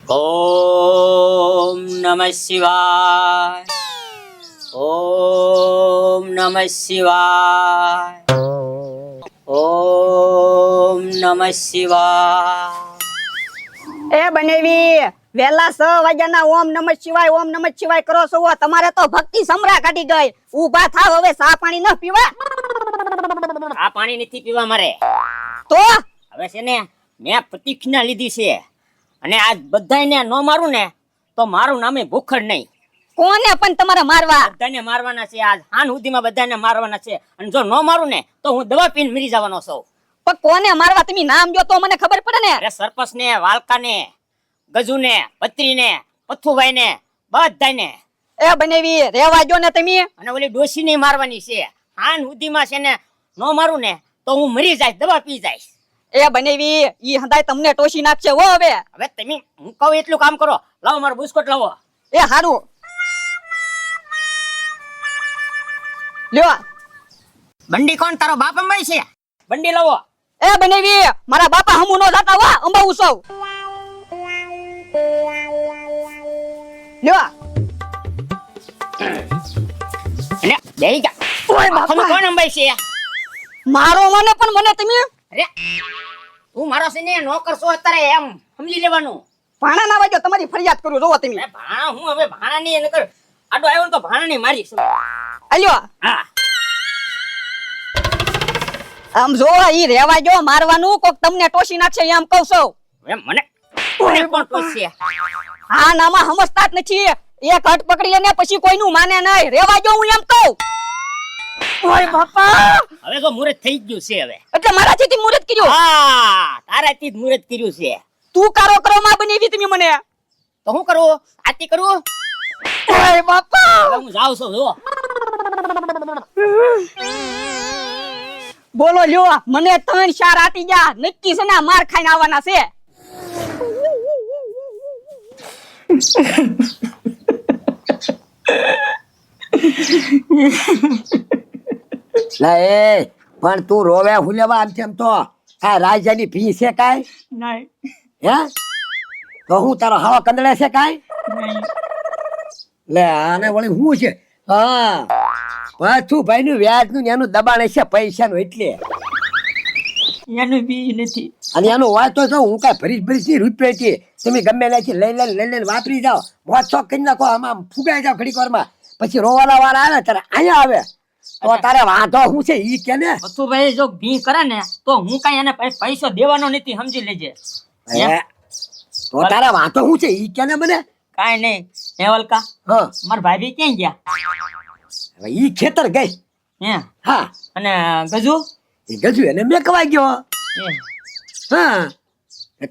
ઓમ નમઃ શિવાય. ઓમ નમઃ શિવાય. ઓમ નમઃ શિવાય. એ બનેવી વેલા 6 વાગ્યાના ઓમ નમઃ શિવાય કરો છો. તમારે તો ભક્તિ સમરા કાઢી ગઈ. ઊભા થાવ, હવે ચા પાણી ન પીવા. આ પાણી નથી પીવા મારે. તો હવે છે ને મેં પ્રતિજ્ઞા લીધી છે, અને આજ બધાયને ન મારું ને તો મારું નામે ભૂખડ નહીં. કોને પણ તમારે મારવા? બધાને મારવાના છે. આજ હાન સુધીમાં બધાને મારવાના છે, અને જો ન મારું ને તો હું દવા પીને મરી જવાનો છું. પણ કોને મારવા તમે નામ જો તો મને ખબર પડે ને. અરે સરપંચ ને, વાલકા ને, ગજુ ને, પત્રી ને, પથ્થુભાઈ ને, બધાને. એ બનેવી રેવા જો ને તમે. અને ઓલી ડોશી ને મારવાની છે. હાન સુધીમાં છે ને ન મારું ને તો હું મરી જાય, દવા પી જાય. એ બનેવી ઈ હંધાય તમને ટોશી નાખશે હો. હવે તમે હું કહું એટલું કામ કરો. લાવો મારો બિસ્કુટ લાવો. એ હારું લ્યો. બંડી કોણ? તારો બાપ અંબાઈ છે? બંડી લાવો. એ બનેવી મારા બાપા હમુ નો જાતા હો, અંબાવું સૌ લ્યો. અને બેહી જા. ઓય બાપા. તમે કોણ અંબાઈ છે? મારો મને પણ મને તમે અરે તું મારો છે ને નોકર છો અત્યારે, એમ સમજી લેવાનું. ભાણા ના વાજો તમારી ફરિયાદ કરું. જોવો તમે. અરે ભાણા હું હવે ભાણા ની નકર આડો આવ્યો ને તો ભાણા ની મારીશ. અલ્યો હા આમ જો ઈ રેવા જો મારવાનું. કોક તમને ટોશી નાખશે એમ કહું છું. એમ મને કોને કોણ પૂછશે? હા નામાં સમજતા જ નથી. એક હટ પકડી લે ને પછી કોઈનું માને નહીં. રેવા જો હું એમ કહું. ઓય બાપા. હવે તો મુહૂર્ત થઈ ગયું છે. હવે એટલે મારાથી મુહૂર્ત કર્યું. હા તારાથી જ મુહૂર્ત કર્યું છે. તું કારો કરો માં બનેવી તમે મને. તો હું કરું? આતી કરું? ઓય બાપા. હવે હું જાઉં છું. જો બોલો લ્યો. મને 3-4 આતી જા. નક્કી છે ને માર ખાઈને આવવાના છે. લા એ પણ તું રોવે હુલેવા આમ તેમ તો આ રાજાની ભી છે કાઈ નહીં. હે તો હું તારો હાવા કંદડે છે કાઈ લે આને વળી હું છે? હા પાછું ભાઈ નું વ્યાજ નું એનું દબાણ છે પૈસા નું, એટલે એનું બી નથી. અને એનું વાત તો જો હું કઈ ભરીશ ની રૂપિયા છે. તમે ગમે ત્યાંથી લઈ લઈને વાપરી જાઓ, મોજ શોખ કરી નાખો, આમાં ફૂગાઈ જાઓ ઘડીક વારમાં. પછી રોવાના વાળા આવે ત્યારે અહીંયા આવે તો તારે વાંધો હું છે ઈ કે ને. પથ્થુભાઈ જો ભી કરે ને તો હું કઈ એને પૈસો દેવાનો નથી, સમજી લેજે. તો તારા વાંધો હું છે ઈ કે ને મને. કાઈ નહીં. હે વલકા, હા મારા ભાભી ક્યાં ગયા? હવે ઈ ખેતર ગઈ. હે હા અને ગજુ? એ ગજુ એને મેં કવાઈ ગયો. એ હા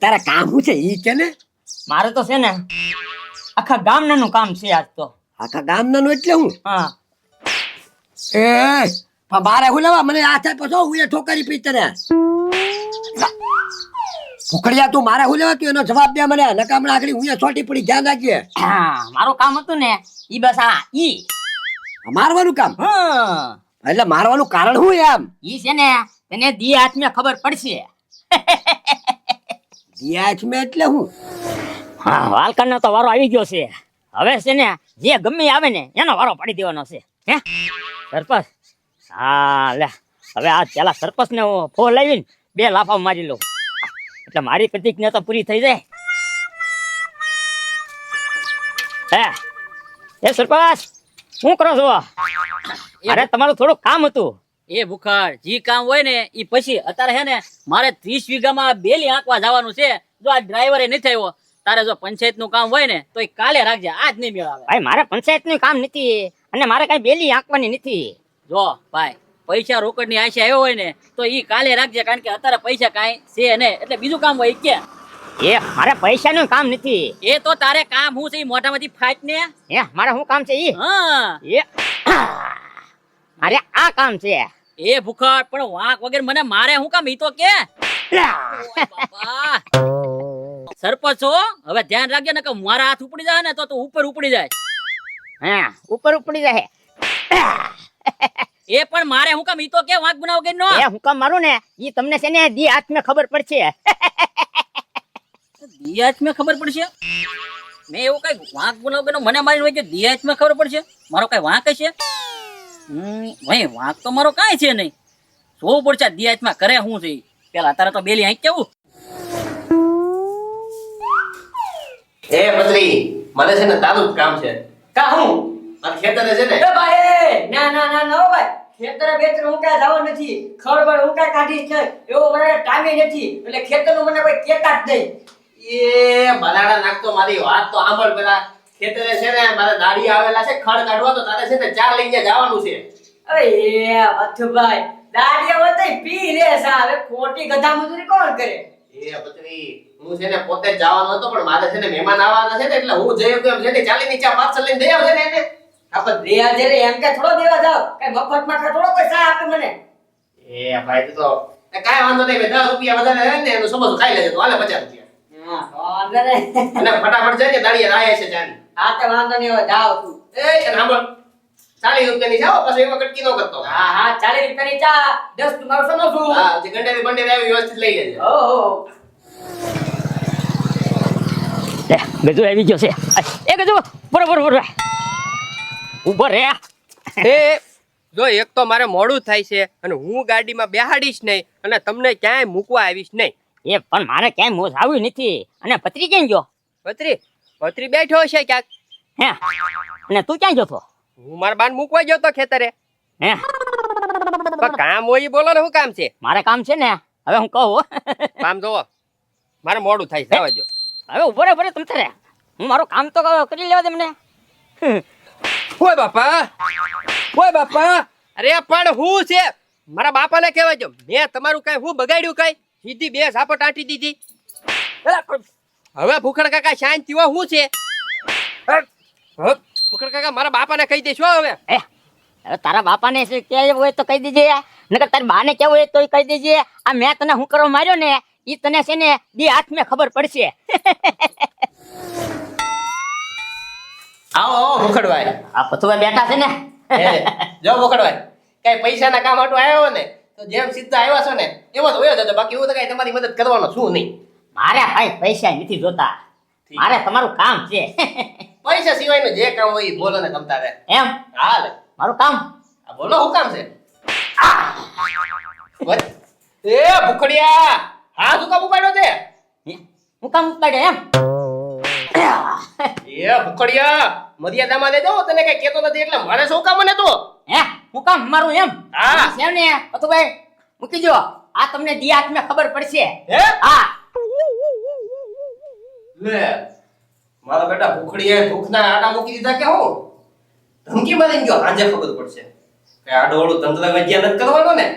તારા કામ શું છે ઈ કે ને. મારે તો છે ને આખા ગામનાનું કામ છે આજ તો. આખા ગામનાનું એટલે હું? હા એ પણ બારે હું લેવા મને આ થાય પછી હું એ ઠોકરી પી તને ભૂખડિયા. તું મારે હું લેવા તું એનો જવાબ દે મને. નકામણા આગળ હું એ છોટી પડી ધ્યાન રાખીએ. હા મારું કામ હતું ને ઈ બસ આ ઈ મારવાનું કામ? હા એટલે મારવાનું કારણ શું એમ? ઈ છે ને તને દી હાથમાં ખબર પડશે. વ્યાજ મેં એટલે હું? હા વાલકાનો તો વારો આવી ગયો છે. હવે છે ને જે ગમે આવે ને એનો વારો પાડી દેવાનો છે. હે સરપંચ? હા લે હવે આ પેલા સરપંચ ને ફોન લાવીને 2 લાફા મારી લઉં એટલે મારી પ્રતિજ્ઞા તો પૂરી થઈ જાય. હે સરપંચ શું કરો છો? અરે તમારું થોડું કામ હતું. એ ભૂખાડ જી કામ હોય ને ઈ પછી. અત્યારે હે ને મારે 30 વીઘામાં બેલી આંકવા જવાનું છે. જો આ ડ્રાઈવરે નથી આવ્યો. તારે જો પંચાયત નું કામ હોય ને તો એ કાલે રાખજે, આજ નહીં મેળ આવે. ભાઈ મારે પંચાયત નું કામ નથી અને મારે કઈ બેલી આંકવાની નથી. જો ભાઈ પૈસા રોકડ ની આશા આવ્યો હોય ને તો ઈ કાલે રાખજે, કારણ કે અત્યારે પૈસા કાંઈ છે ને. એટલે બીજું કામ હોય કે એ મારે પૈસા નું કામ નથી. એ તો તારે કામ હું છે ઈ મોઢામાંથી ફાટ ને. હે મારે શું કામ છે ઈ? હા એ મારે આ કામ છે. એ ભૂખાડ પણ વાંક વગર મને મારે હું કામ ઈ તો કે. ઓય બાપા સરપંચ છો, હવે ધ્યાન રાખજે ને કે મારા હાથ ઉપડી જાય ને તો તું ઉપર ઉપડી જાય. હા ઉપર ઉપડી જાય. એ પણ મારે હું કામ ઈ તો કે વાંક બનાવ કે નો. એ હું કામ મારું ને ઈ તમને છે ને દી હાથ મેં ખબર પડશે. દિયાજ મેં ખબર પડશે? મેં એવું કઈ વાંક બોલાવ મને મારી હોય કે દિયાજ મેં ખબર પડશે? મારો કઈ વાંક છે? ભાઈ વાંક તો મારો કાંઈ છે નહીં. જોવું પડશે દિયાજ માં કરે શું છે ઈ. પેલા તારે તો બેલી આંખ કેવું. એ પત્રી મને છે ને તારું જ કામ છે. કા હું મારે ખેતરે છે ને એ ભાઈ ના ના ના ના ભાઈ ખેતરે બેતરે હું કાંઈ જવા નથી ખબર હું કાંઈ કાઢીશ નહીં એવો મને ટાઈમે નથી એટલે ખેતરનું મને કોઈ કહેતા જ નહીં. એ બરાડા નાખતો મારી વાત તો સાંભળ. પેલા ખેતરે છે ને મારા દાડી આવેલા છે ખડ કાઢવા, તો તારે છે ને ચા લઈને જવાનું છે. અરે એ વથુભાઈ દાડિયા હોય તો પી રે સાહેબ ખોટી ગધા મજૂરી કોણ કરે. એ પત્રી હું છે ને પોતે જ જવાનો હતો, પણ મારે છે ને મહેમાન આવવાના છે ને એટલે હું જઈ ગયો છે ને ચાલીની ચા પાર્સલ લઈને જઈ આવજે ને એને. આપણે દેવા જરે એમ કે થોડો દેવા જાવ કઈ મફતમાં થોડો પૈસા આપે મને. એ ભાઈ તું તો કાંઈ વાંધો નહીં. 10 રૂપિયા વધારે રહે ને એનું સમજ ખાઈ લેજે. તો હાલે 50 રૂપિયા. હા વાંધો નહીં. અને ફટાફટ જાય ને દાડિયા રાય છે ચાની. હા તો વાંધો નહીં હવે જાવ તું. એ સાંભળ 40 રૂપિયાની જાઓ પછી એમાં કટકી ન કરતો. હા હા 40 રૂપિયાની ચા 10 તું મારો સમો છું. હા જે ગંડેરી બંડેરી આવી વ્યવસ્થિત લઈ લેજે. ઓહો લે ગજુ આવી ગયો છે. એ ગજુ બરોબર ઉભો રે. એ જો એક તો મારે મોડું થાય છે અને હું ગાડીમાં બેહાડીશ નહીં અને તમને ક્યાંય મૂકવા આવીશ નહીં. એ પણ મારે ક્યાંય મોજ આવ્યું નથી. અને પત્રી ક્યાં ગયો? પત્રી બેઠો છે ક્યાંક. હે અને તું ક્યાં ગયો છો? હું મારા બાન મૂકવા ગયો તો ખેતરે. હે પણ કામ હોય ઈ બોલો ને. શું કામ છે? મારે કામ છે ને હવે હું કહું. કામ જોવો મારે મોડું થાય જવા જો. હવે ઉભો રે તમ તારે હું મારું કામ તો કરી લેવા દે મને. ઓય બાપા અરે પણ હું છે મારા બાપાને કહેવા જો મેં તમારું કઈ હું બગાડ્યું કઈ સીધી બે ઝાપટ આંટી દીધી. હવે ભૂખડ કાકા શાંતિ હો હું છે. ભૂખડ કાકા મારા બાપાને કહી દેશો હવે. હવે તારા બાપાને કેવું હોય તો કહી દેજે, નકર તારી બાને કેવું હોય તો કહી દેજે. આ મેં તને હું કરવા માર્યો ને ઈ તને છે ને દી હાથ મેં ખબર પડશે. આવો આવો ભૂખડભાઈ. આ પથુભાઈ બેઠા છે ને. જો ભૂખડભાઈ કઈ પૈસાના કામ હાટુ આવ્યો ને તો જેમ સીધા આવ્યા છો ને એવો જ હોય જતો. બાકી હું તો કઈ તમારી મદદ કરવાનો છું નહીં. મારે ભાઈ પૈસા નથી જોતા, મારે તમારું કામ છે. પૈસા સિવાયનું જે કામ હોય ઈ બોલો ને તમ તારે. એમ હાલે મારું કામ આ બોલો શું કામ છે? એ ભૂખડિયા હા તું કામ ઉપાડ્યો તે? હું કામ ઉપાડે એમ? એ ભૂખડિયા મર્યાદામાં દેજો. તને કઈ કેતો નથી એટલે મારે શું કામ મને તું? હે હું કામ મારું એમ? હા. છે ને પથુભાઈ મૂકી જો. આ તમને દી હાથ મેં ખબર પડશે. હે હા લે મારા બેટા ભૂખડિયાએ ભૂખના આડા મૂકી દીધા કે હું ધમકી મારીને ગયો. હાંજે ખબર પડશે કે આડોળું તંત્ર વૈજ્ઞાન નથી કરવાનો ને.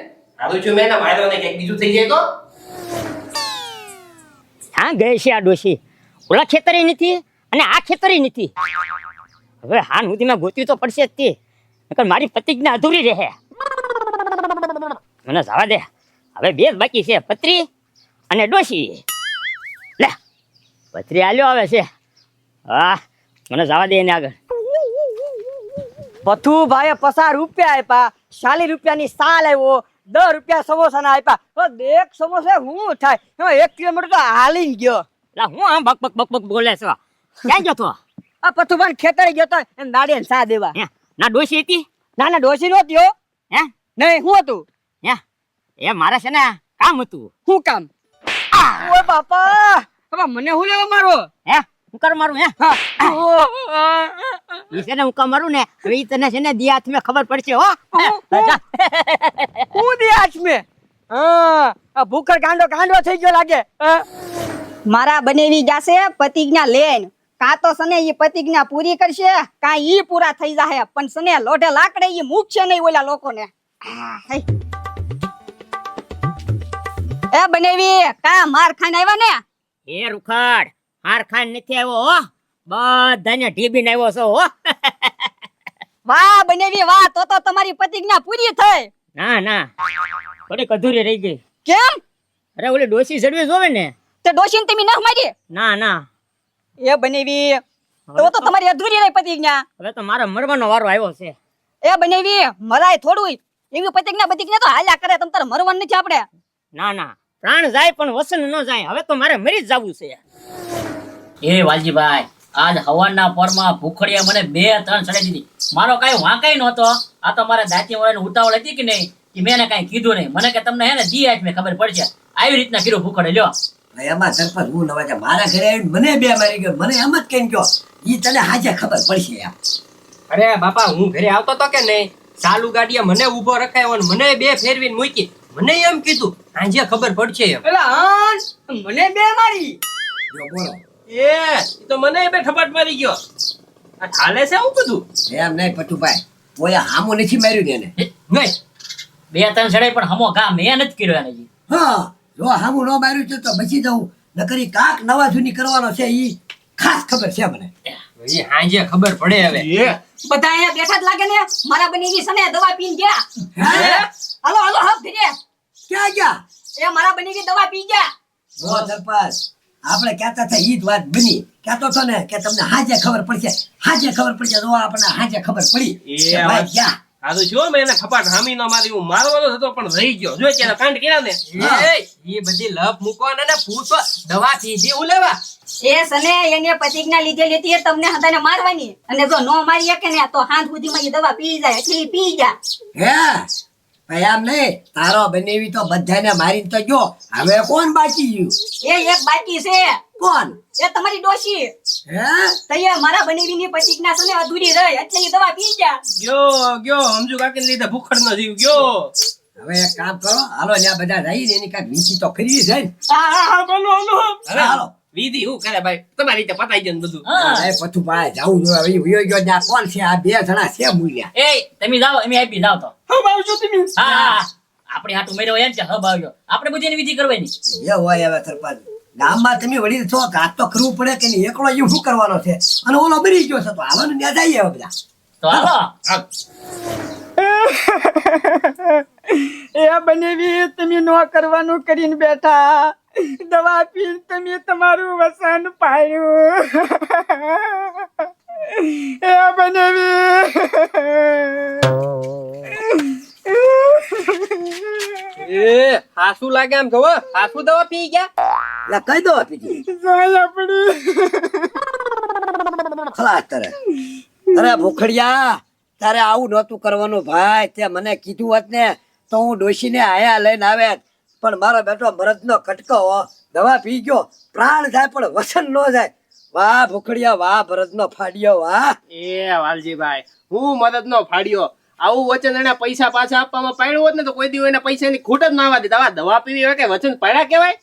આલું છું મેં માર્યો ને કઈક બીજું થઈ જાય તો. હા ગઈ છે આ ડોશી. ઓલા ખેતરે નથી અને આ ખેતરે નથી. હવે હા સુધી મેં ગોત્યું તો પડશે જ તે, નકર મારી પ્રતિજ્ઞા અધૂરી રહે. મને જવા દે. હવે બે જ બાકી છે, પત્રી અને ડોશી. લે પત્રી આલ્યો આવે છે. હા મને જવા દે એને આગળ. પથુભાઈએ 50 રૂપિયા આપ્યા, 40 રૂપિયાની સાલ આવ્યો, 10 રૂપિયા સમોસાના આપ્યા. તો દેખ સમોસા હું થાય 1 કિલોમીટર તો હાલી ગયો. લા હું આમ બક બક બક બક બોલે છો? ક્યાં ગયો તો? આ પથુભાઈ ખેતરે ગયો તો એમ દાડીને સા દેવા. હે ના ડોશી હતી? ના ના ડોસી નો થયો. હે નહીં હું હતું. હે એ મારે છે ને કામ હતું. શું કામ? ઓય બાપા હવે મને હું લેવા મારો? હે હું કર મારું? હે ઈ છે ને હું કામ મારું ને હવે ઈ તને છે ને દી હાથ મેં ખબર પડશે. હો જા. હું દે આજ મે આ ભૂખર ગાંડો થઈ ગયો લાગે. મારા બનેવી જાશે પ્રતિજ્ઞા લેન. કાં તો સને ઈ પ્રતિજ્ઞા પૂરી કરશે કાં ઈ પૂરા થઈ જાહે, પણ સને લોઢે લાકડે ઈ મૂકશે નહીં ઓલા લોકોને. એ બનેવી કા માર ખાઈને આવ્યા ને? એ રૂખડ હાર ખાન નથી આવ્યો હો, બધાને ઢીબીને આવ્યો છો. હો વાહ બનેવી વાહ, તો તમારી પ્રતિજ્ઞા પૂરી થઈ. ના ના થોડીક અધૂરી રહી ગઈ. કેમ? અરે ઓલી ડોસી સડવી જોવે ને. તે ડોશીને તમે ન મારી? ના ના એ બનેવી તો તમારી અધૂરી રહી પ્રતિજ્ઞા. હવે તો મારો મરવાનો વારો આવ્યો છે. એ બનેવી મરાય થોડું એવી પ્રતિજ્ઞા તો હાલ્યા કરે. તમ તારે મરવાનું નથી આપણે. ના ના પ્રાણ જાય પણ વસન ન જાય. હવે તો મારે મરી જ જવું છે. એ વાલજીભાઈ આજ હવાના પોરમાં ભૂખડિયા મને 2-3 ચડાઈ દીધી. મારો કાંઈ વાંકાઈ નહોતો. આ તો મારા દાંતી વાળાને ઉતાવળ હતી કે નહીં કે મેં એને કાંઈ કીધું નહીં. મને કે તમને હે ને દી આજ મેં ખબર પડશે. આવી રીતના કીધું ભૂખડે લ્યો. એમાં સરપંચ હું નવા છે મારા ઘરે આવીને મને બે મારી ગયો મને એમ જ કઈ ગયો ઈ તને હાજે ખબર પડશે યાર. અરે બાપા હું ઘરે આવતો તો કે નહીં ચાલુ ગાડીએ મને ઊભો રખાયો અને મને 2 ફેરવીને મૂકી. મને એમ કીધું આજે ખબર પડશે એમ. પેલા હાન મને બે મારી. જો બોલો એ ઈ તો મને બે ઠપાટ મારી ગયો. આ ઠાલે છે હું બધું. એમ નહીં પટુભાઈ કોઈ હામો નથી માર્યું ને એને. નહીં 2-3 ચડાઈ પણ હમો ઘા મેં નથી કર્યો એને જી. હા જો હામું ન માર્યું છે તો બચી જવું નકરી કાક નવા જૂની કરવાનો છે ઈ ખાસ ખબર છે મને. ઈ આજે ખબર પડે હવે. બધા અહીંયા બેઠા જ લાગે ને મારા બનેવી સને દવા પીને ગયા. હે? હાલો હાલો હપ ઘરે. ક્યાં ગયા? એ મારા બનેવી દવા પી ગયા. જો સરપંચ આપણે કહેતા હતા ઈ જ વાત બની કહેતો હતો ને કે તમને હાજે ખબર પડશે હાજે ખબર પડશે જો આપણને હાજે ખબર પડી એ કે ભાઈ ક્યાં આ તો જો મેં એને ઠપાટ હામી ન મારી હું મારવાનો હતો પણ રહી ગયો. જો ત્યાં કાંડ કર્યા ને. એ ઈ બધી લપ મૂકવાના ને પૂછો દવા પીધી હું લેવા. એ સને એને પ્રતિજ્ઞા લીધેલી હતી એ તમને હદાને મારવાની અને જો નો મારી શકે ને તો હાથ સુધીમાં ઈ દવા પી જાય એટલે ઈ પી જા. હે ભાઈ આમ નહીં તારો બનેવી તો બધાને મારીને તો ગયો હવે કોણ બાકી ગયું એ એક બાકી છે કોણ એ તમારી ડોશી. હે તૈયાર મારા બનેવીની પ્રતિજ્ઞા સને અધૂરી રહી એટલે ઈ દવા પી જા. ગયો સમજુ કાકીને લીધે ભૂખડ નો જીવ ગયો. હવે એક કામ કરો હાલો ત્યાં બધા રહીને એની કાંઈક વીંચી તો ખરી જાય ને હા બોલો હવે હાલો વિધિ હું કરે ભાઈ તમારી રીતે પતાઈ જાય ને બધું. હા એ પથુભાઈ જાવું જોઈએ હવે વયો ગયો ત્યાં કોણ છે આ બે જણા છે મૂલ્યા એ તમે જાઓ અમે આપી જાવ તો. હવે આવજો તમે. હા આપણે હાટું મેર્યો એમ છે હબ આવ્યો. આપણે બધી એની વિધિ કરવાની. એ હોય હવે સરપંચ ગામમાં તમે વડીલ છો ઘાત તો કરવું પડે કે નહીં એકલો એવું શું કરવાનો છે અને ઓલો મરી ગયો છે તો હાલવાનું ત્યાં જઈએ હવે બધા તો હાલો. એ બનેવી તમે નો કરવાનું કરીને બેઠા દવા પીને તમે તમારું વસન પાડ્યું એ બનેવી એ હાસુ લાગે એમ જોવો હાસુ દવા પી ગયા. એટલે કઈ દો આપી જોઈ આપડી ખલાસ તારે અરે ભૂખડિયા તારે આવું નહોતું કરવાનું ભાઈ તે મને કીધું હોત ને તો હું ડોશીને આયા લઈને આવે પણ મારો બેટો મરદનો કટકો દવા પી ગયો પ્રાણ જાય પણ વસન ન જાય વાહ ભૂખડિયા વાહ ભરતનો ફાડ્યો વાહ એ વાલજીભાઈ હું મદદ નો ફાડ્યો આવું વચન એને પૈસા પાછા આપવામાં પાડ્યું હોત ને તો કોઈ દિવસ એને પૈસાની ખૂટ જ ના આવતી. દવા પીવી હોય કે વચન પાડ્યા કહેવાય.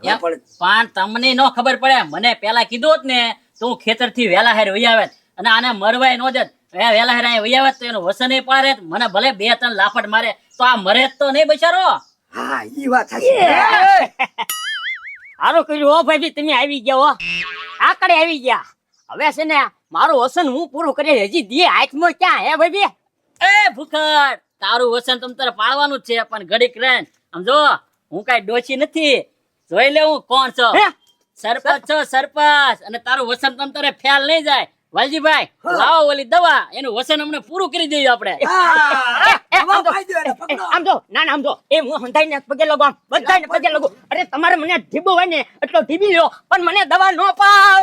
એમ પણ તમને નો ખબર પડે મને પેલા કીધું હોત ને તો હું ખેતર થી વેલા હેર વહી આવે અને આને મરવાય નો દેત. વેલા હેર વહી આવે તો એનું વસન પાડે મને ભલે 2-3 લાફટ મારે તો આ મરે જ તો નહીં બચારો. હા ઈ વાત સાચી સારું કર્યું હો ભાઈ તમે આવી ગયા હો આકડે આવી ગયા. હવે છે ને મારું વસન હું પૂરું કરી હજી દે હાથમાં ક્યાં હે ભાઈ. એ ભૂખડ તારું વસન તમ તારે પાડવાનું જ છે પણ ઘડીક રેન સમજો હું કઈ ડોશી નથી. જોઈ લે હું કોણ છો. હે? સરપંચ છો સરપંચ અને તારું વસન તમ તારે ફેલ નહીં જાય. વાલજીભાઈ લાવો ઓલી દવા એનું વસન અમને પૂરું કરી દઈએ આપણે. આમ જો ના આમ જો એ હું હંધાઈને પગે લગો આમ બધાને પગે લગો. અરે તમારે મને ઢીબો હોય ને એટલો ઢીબી લ્યો પણ મને દવા નો પાવ.